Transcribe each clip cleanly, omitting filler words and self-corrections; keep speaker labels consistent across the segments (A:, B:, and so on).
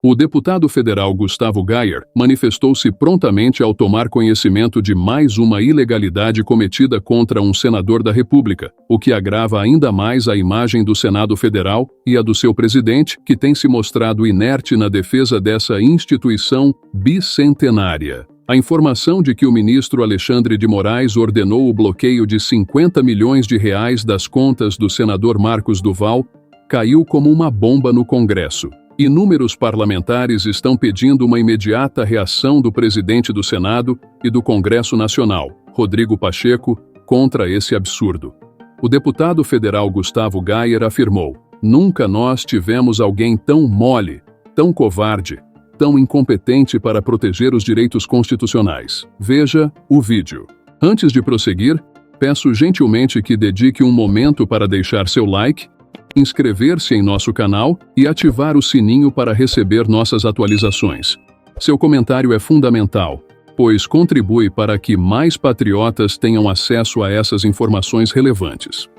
A: O deputado federal Gustavo Gayer manifestou-se prontamente ao tomar conhecimento de mais uma ilegalidade cometida contra um senador da República, o que agrava ainda mais a imagem do Senado Federal e a do seu presidente, que tem se mostrado inerte na defesa dessa instituição bicentenária. A informação de que o ministro Alexandre de Moraes ordenou o bloqueio de 50 milhões de reais das contas do senador Marcos Duval caiu como uma bomba no Congresso. Inúmeros parlamentares estão pedindo uma imediata reação do presidente do Senado e do Congresso Nacional, Rodrigo Pacheco, contra esse absurdo. O deputado federal Gustavo Gayer afirmou: "Nunca nós tivemos alguém tão mole, tão covarde, tão incompetente para proteger os direitos constitucionais." Veja o vídeo. Antes de prosseguir, peço gentilmente que dedique um momento para deixar seu like, inscrever-se em nosso canal e ativar o sininho para receber nossas atualizações. Seu comentário é fundamental, pois contribui para que mais patriotas tenham acesso a essas informações relevantes.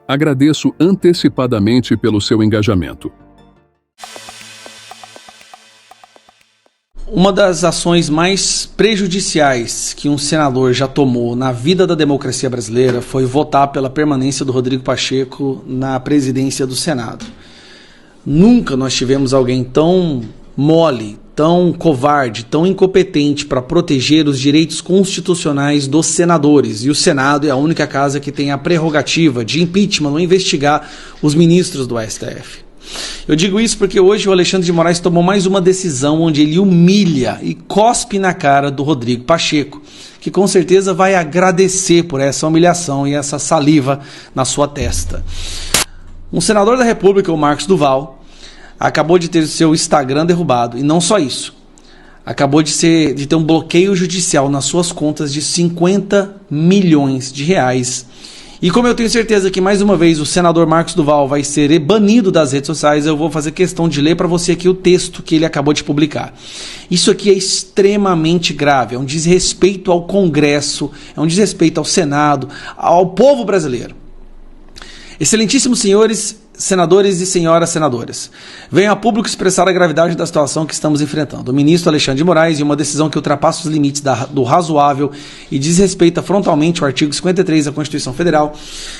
A: Agradeço antecipadamente pelo seu engajamento.
B: Uma das ações mais prejudiciais que um senador já tomou na vida da democracia brasileira foi votar pela permanência do Rodrigo Pacheco na presidência do Senado. Nunca nós tivemos alguém tão mole, tão covarde, tão incompetente para proteger os direitos constitucionais dos senadores. E o Senado é a única casa que tem a prerrogativa de impeachment ou investigar os ministros do STF. Eu digo isso porque hoje o Alexandre de Moraes tomou mais uma decisão onde ele humilha e cospe na cara do Rodrigo Pacheco, que com certeza vai agradecer por essa humilhação e essa saliva na sua testa. Um senador da República, o Marcos Duval, acabou de ter seu Instagram derrubado, e não só isso, acabou de ter um bloqueio judicial nas suas contas de 50 milhões de reais. E como eu tenho certeza que mais uma vez o senador Marcos Duval vai ser banido das redes sociais, eu vou fazer questão de ler para você aqui o texto que ele acabou de publicar. Isso aqui é extremamente grave, é um desrespeito ao Congresso, é um desrespeito ao Senado, ao povo brasileiro. Excelentíssimos senhores senadores e senhoras senadoras, venho a público expressar a gravidade da situação que estamos enfrentando. O ministro Alexandre de Moraes, em uma decisão que ultrapassa os limites do razoável e desrespeita frontalmente o artigo 53 da Constituição Federal,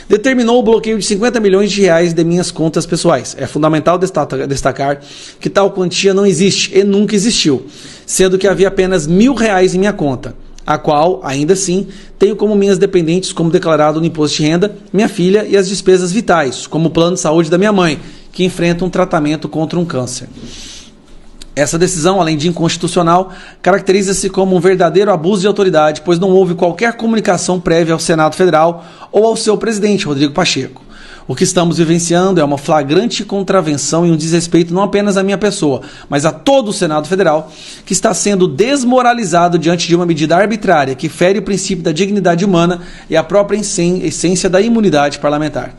B: determinou o bloqueio de 50 milhões de reais de minhas contas pessoais. É fundamental destacar que tal quantia não existe e nunca existiu, sendo que havia apenas R$1.000 em minha conta, a qual, ainda assim, tenho como minhas dependentes, como declarado no imposto de renda, minha filha e as despesas vitais, como o plano de saúde da minha mãe, que enfrenta um tratamento contra um câncer. Essa decisão, além de inconstitucional, caracteriza-se como um verdadeiro abuso de autoridade, pois não houve qualquer comunicação prévia ao Senado Federal ou ao seu presidente, Rodrigo Pacheco. O que estamos vivenciando é uma flagrante contravenção e um desrespeito não apenas à minha pessoa, mas a todo o Senado Federal, que está sendo desmoralizado diante de uma medida arbitrária que fere o princípio da dignidade humana e a própria essência da imunidade parlamentar.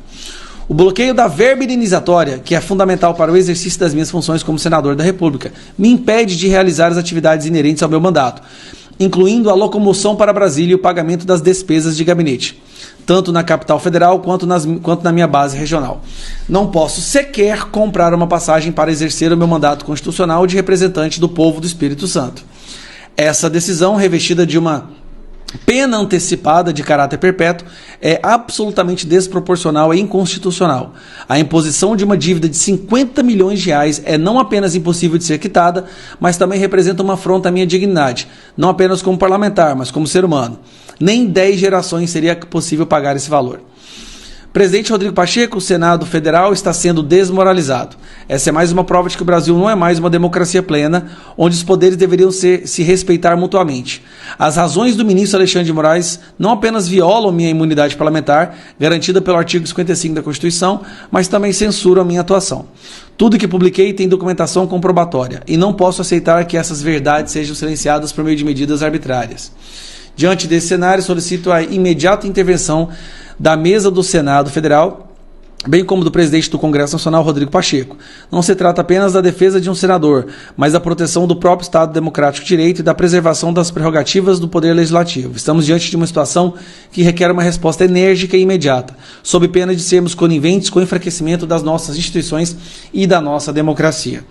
B: O bloqueio da verba indenizatória, que é fundamental para o exercício das minhas funções como senador da República, me impede de realizar as atividades inerentes ao meu mandato, incluindo a locomoção para Brasília e o pagamento das despesas de gabinete, tanto na capital federal quanto na minha base regional. Não posso sequer comprar uma passagem para exercer o meu mandato constitucional de representante do povo do Espírito Santo. Essa decisão, revestida de uma pena antecipada de caráter perpétuo, é absolutamente desproporcional e inconstitucional. A imposição de uma dívida de 50 milhões de reais é não apenas impossível de ser quitada, mas também representa uma afronta à minha dignidade, não apenas como parlamentar, mas como ser humano. Nem 10 gerações seria possível pagar esse valor. Presidente Rodrigo Pacheco, o Senado Federal está sendo desmoralizado. Essa é mais uma prova de que o Brasil não é mais uma democracia plena, onde os poderes deveriam se respeitar mutuamente. As razões do ministro Alexandre de Moraes não apenas violam minha imunidade parlamentar, garantida pelo artigo 55 da Constituição, mas também censuram a minha atuação. Tudo que publiquei tem documentação comprobatória, e não posso aceitar que essas verdades sejam silenciadas por meio de medidas arbitrárias. Diante desse cenário, solicito a imediata intervenção da mesa do Senado Federal, bem como do presidente do Congresso Nacional, Rodrigo Pacheco. Não se trata apenas da defesa de um senador, mas da proteção do próprio Estado Democrático de Direito e da preservação das prerrogativas do Poder Legislativo. Estamos diante de uma situação que requer uma resposta enérgica e imediata, sob pena de sermos coniventes com o enfraquecimento das nossas instituições e da nossa democracia.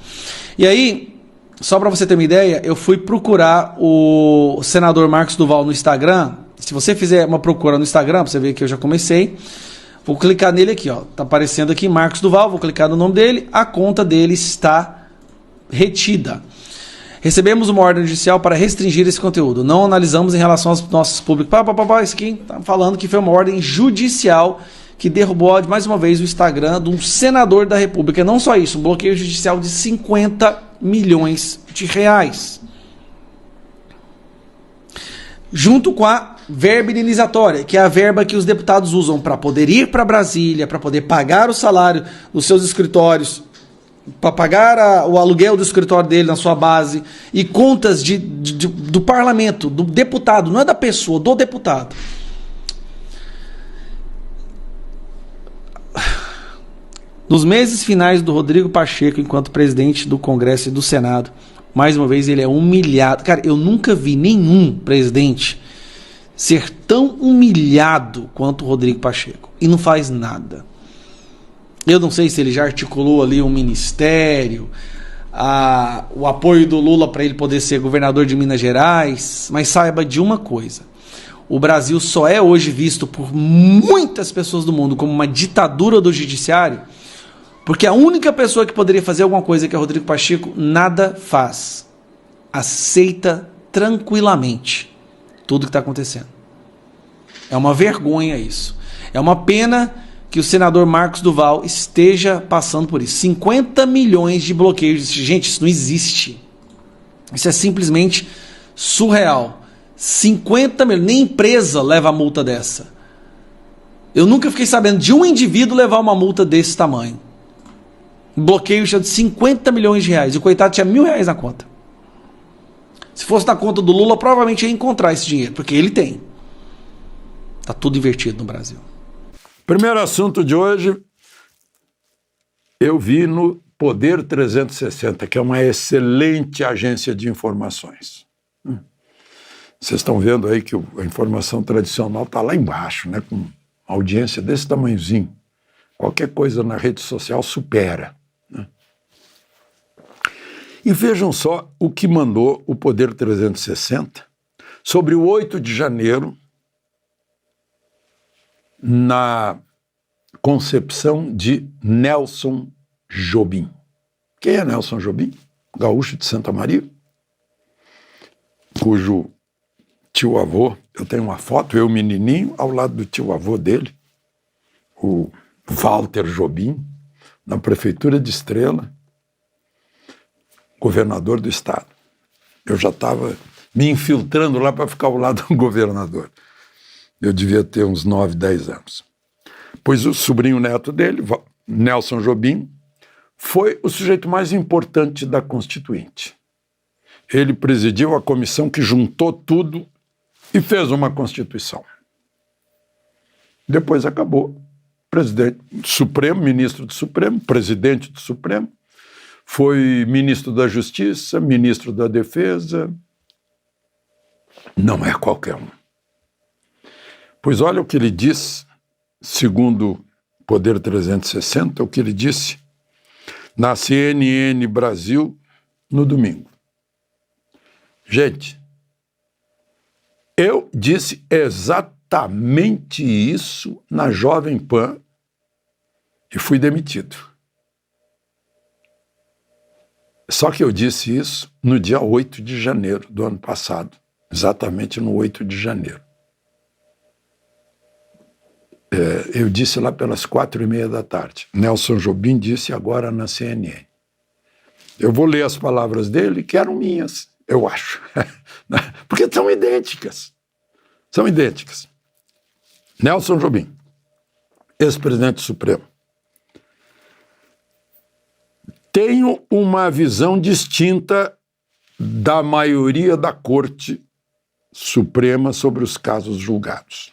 B: E aí, Só para você ter uma ideia, eu fui procurar o senador Marcos Duval no Instagram. Se você fizer uma procura no Instagram, pra você ver que eu já comecei, vou clicar nele aqui, ó. Tá aparecendo aqui Marcos Duval, vou clicar no nome dele, a conta dele está retida. Recebemos uma ordem judicial para restringir esse conteúdo. Não analisamos em relação aos nossos públicos. Isso aqui tá falando que foi uma ordem judicial que derrubou mais uma vez o Instagram de um senador da República. Não só isso, um bloqueio judicial de 50 milhões de reais. Junto com a verba indenizatória, que é a verba que os deputados usam para poder ir para Brasília, para poder pagar o salário dos seus escritórios, para pagar o aluguel do escritório dele na sua base, e contas do parlamento, do deputado, não é da pessoa, do deputado. Nos meses finais do Rodrigo Pacheco, enquanto presidente do Congresso e do Senado, mais uma vez ele é humilhado. Cara, eu nunca vi nenhum presidente ser tão humilhado quanto o Rodrigo Pacheco. E não faz nada. Eu não sei se ele já articulou ali um ministério, o apoio do Lula para ele poder ser governador de Minas Gerais, mas saiba de uma coisa: o Brasil só é hoje visto por muitas pessoas do mundo como uma ditadura do judiciário, porque a única pessoa que poderia fazer alguma coisa, que é o Rodrigo Pacheco, nada faz. Aceita tranquilamente tudo que está acontecendo. É uma vergonha isso. É uma pena que o senador Marcos Duval esteja passando por isso. 50 milhões de bloqueios. Gente, isso não existe. Isso é simplesmente surreal. 50 milhões. Nem empresa leva a multa dessa. Eu nunca fiquei sabendo de um indivíduo levar uma multa desse tamanho. Um bloqueio de 50 milhões de reais. E o coitado tinha R$1.000 na conta. Se fosse na conta do Lula, provavelmente ia encontrar esse dinheiro, porque ele tem. Tá tudo invertido no Brasil.
C: Primeiro assunto de hoje, eu vi no Poder 360, que é uma excelente agência de informações. Vocês estão vendo aí que a informação tradicional está lá embaixo, né, com audiência desse tamanhozinho. Qualquer coisa na rede social supera. Né? E vejam só o que mandou o Poder 360 sobre o 8 de janeiro, na concepção de Nelson Jobim. Quem é Nelson Jobim? Gaúcho de Santa Maria, cujo tio-avô, eu tenho uma foto, eu menininho, ao lado do tio-avô dele, o Walter Jobim, na prefeitura de Estrela, governador do estado. Eu já estava me infiltrando lá para ficar ao lado do governador. Eu devia ter uns 9, 10 anos. Pois o sobrinho neto dele, Nelson Jobim, foi o sujeito mais importante da Constituinte. Ele presidiu a comissão que juntou tudo e fez uma Constituição. Depois acabou. Presidente do Supremo, ministro do Supremo, presidente do Supremo, foi ministro da Justiça, ministro da Defesa. Não é qualquer um. Pois olha o que ele diz, segundo Poder 360, o que ele disse na CNN Brasil no domingo. Gente, eu disse exatamente isso na Jovem Pan e fui demitido. Só que eu disse isso no dia 8 de janeiro do ano passado, exatamente no 8 de janeiro. Eu disse lá pelas 4:30 da tarde. Nelson Jobim disse agora na CNN. Eu vou ler as palavras dele, que eram minhas, eu acho. Porque são idênticas. São idênticas. Nelson Jobim, ex-presidente do Supremo. Tenho uma visão distinta da maioria da Corte Suprema sobre os casos julgados.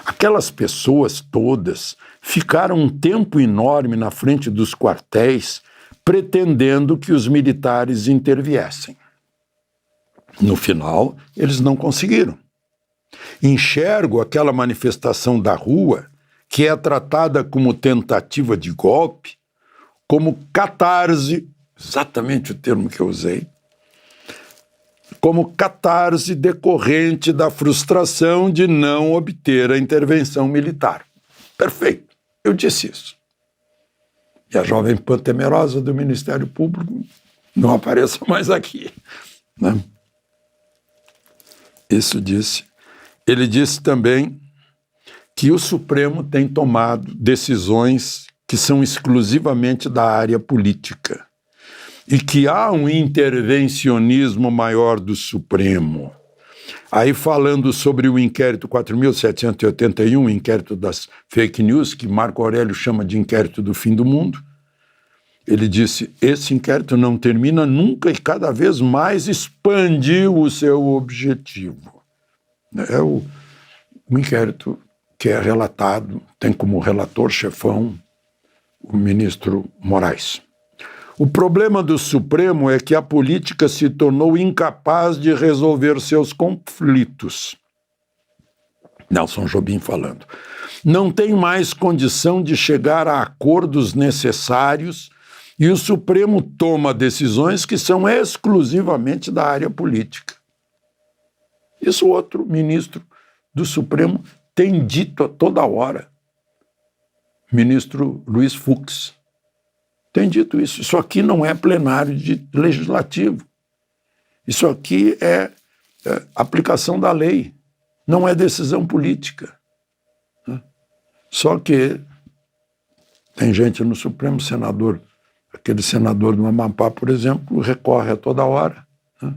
C: Aquelas pessoas todas ficaram um tempo enorme na frente dos quartéis pretendendo que os militares interviessem. No final, eles não conseguiram. Enxergo aquela manifestação da rua, que é tratada como tentativa de golpe, como catarse exatamente o termo que eu usei, como catarse decorrente da frustração de não obter a intervenção militar. Perfeito, eu disse isso. E a Jovem Pan temerosa do Ministério Público não apareça mais aqui, né? Isso disse. Ele disse também que o Supremo tem tomado decisões que são exclusivamente da área política e que há um intervencionismo maior do Supremo. Aí falando sobre o inquérito 4.781, o inquérito das fake news, que Marco Aurélio chama de inquérito do fim do mundo, ele disse, esse inquérito não termina nunca e cada vez mais expandiu o seu objetivo. É o inquérito que é relatado, tem como relator-chefão o ministro Moraes. O problema do Supremo é que a política se tornou incapaz de resolver seus conflitos. Nelson Jobim falando. Não tem mais condição de chegar a acordos necessários e o Supremo toma decisões que são exclusivamente da área política. Isso outro ministro do Supremo tem dito a toda hora. Ministro Luiz Fux tem dito isso. Isso aqui não é plenário de legislativo. Isso aqui é aplicação da lei. Não é decisão política. Só que tem gente no Supremo, senador, aquele senador do Amapá, por exemplo, recorre a toda hora, né,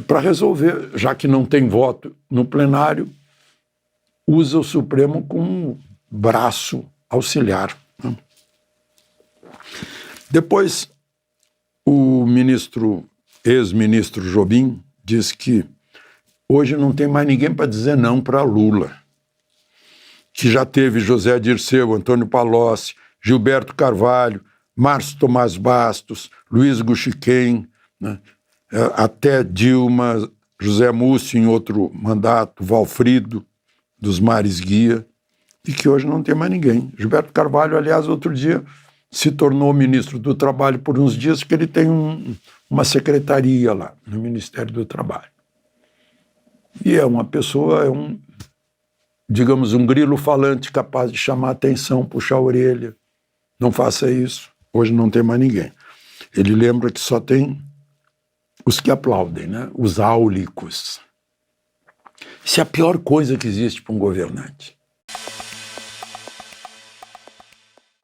C: para resolver, já que não tem voto no plenário, usa o Supremo como braço auxiliar, né. Depois, o ex-ministro Jobim diz que hoje não tem mais ninguém para dizer não para Lula, que já teve José Dirceu, Antônio Palocci, Gilberto Carvalho, Márcio Tomás Bastos, Luiz Guxiquem, né, até Dilma, José Múcio em outro mandato, Valfrido, dos Mares Guia, e que hoje não tem mais ninguém. Gilberto Carvalho, aliás, outro dia se tornou ministro do Trabalho por uns dias, porque ele tem uma secretaria lá no Ministério do Trabalho. E é uma pessoa, digamos, um grilo falante capaz de chamar a atenção, puxar a orelha. Não faça isso, hoje não tem mais ninguém. Ele lembra que só tem os que aplaudem, né? Os áulicos. Isso é a pior coisa que existe para um governante.